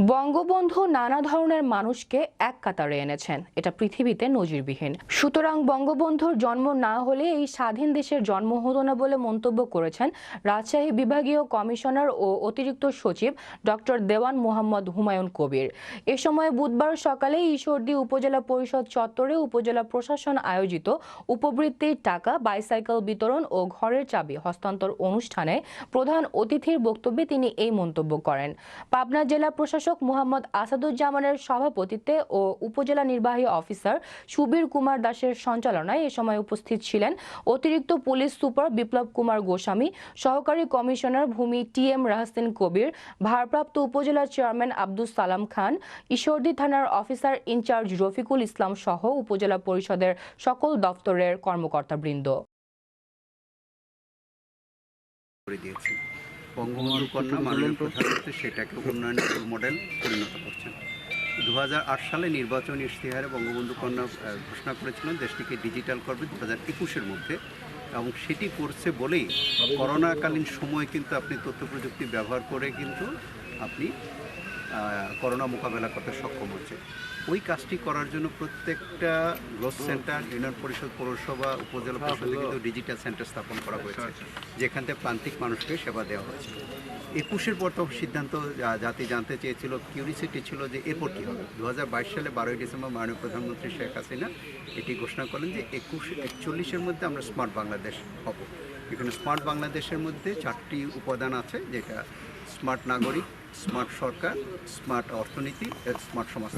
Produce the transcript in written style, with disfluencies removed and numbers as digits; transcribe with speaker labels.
Speaker 1: বঙ্গবন্ধু নানা ধরনের মানুষকে এক কাতারে এনেছেন, এটা পৃথিবীতে নজিরবিহীন। সুতরাং বঙ্গবন্ধুর জন্ম না হলে এই স্বাধীন দেশের জন্ম হতো না বলে মন্তব্য করেছেন রাজশাহী বিভাগীয় কমিশনার ও অতিরিক্ত সচিব ডক্টর দেওয়ান মোহাম্মদ হুমায়ুন কবির। এ সময় বুধবার সকালে ঈশ্বরদী উপজেলা পরিষদ চত্বরে উপজেলা প্রশাসন আয়োজিত উপবৃত্তির টাকা, বাইসাইকেল বিতরণ ও ঘরের চাবি হস্তান্তর অনুষ্ঠানে প্রধান অতিথির বক্তব্যে তিনি এই মন্তব্য করেন। পাবনা জেলা প্রশাসক মোহাম্মদ আসাদুজ্জামানের সভাপতিত্বে ও উপজেলা নির্বাহী অফিসার সুবীর কুমার দাসের সঞ্চালনায় এ সময় উপস্থিত ছিলেন অতিরিক্ত পুলিশ সুপার বিপ্লব কুমার গোস্বামী, সহকারী কমিশনার ভূমি টি.এম. রাহসিন কবির, ভারপ্রাপ্ত উপজেলা চেয়ারম্যান আব্দুস সালাম খান, ঈশ্বরদী থানার অফিসার ইনচার্জ রফিকুল ইসলাম সহ উপজেলা পরিষদের সকল দফতরের কর্মকর্তাবৃন্দ।
Speaker 2: বঙ্গবন্ধু কন্যা মাননীয় প্রধানমন্ত্রী সেটাকে উন্নয়নের রোল মডেল পরিণত করছেন। 2008 সালে নির্বাচনী ইশতেহারে বঙ্গবন্ধু কন্যা ঘোষণা করেছিলেন দেশটিকে ডিজিটাল করবে 2021-এর মধ্যে, এবং সেটি করছে বলেই করোনাকালীন সময় কিন্তু আপনি তথ্য প্রযুক্তি ব্যবহার করে কিন্তু আপনি করোনা মোকাবেলা করতে সক্ষম হচ্ছে। ওই কাজটি করার জন্য প্রত্যেকটা গ্রোথ সেন্টার, ইউনিয়ন পরিষদ, পৌরসভা, উপজেলা পরিষদে কিন্তু ডিজিটাল সেন্টার স্থাপন করা হয়েছে, যেখান থেকে প্রান্তিক মানুষকে সেবা দেওয়া হচ্ছে। 21-এর পর তো সিদ্ধান্ত জাতি জানতে চেয়েছিল, কিউরিসিটি ছিল যে এরপর কী হবে। 2022 সালে 12ই ডিসেম্বর মাননীয় প্রধানমন্ত্রী শেখ হাসিনা এটি ঘোষণা করলেন যে 2141-এর মধ্যে আমরা স্মার্ট বাংলাদেশ হব। এখানে স্মার্ট বাংলাদেশের মধ্যে 4টি উপাদান আছে, যেটা স্মার্ট নাগরিক, স্মার্ট সরকার, স্মার্ট অর্থনীতি, স্মার্ট সমাজ।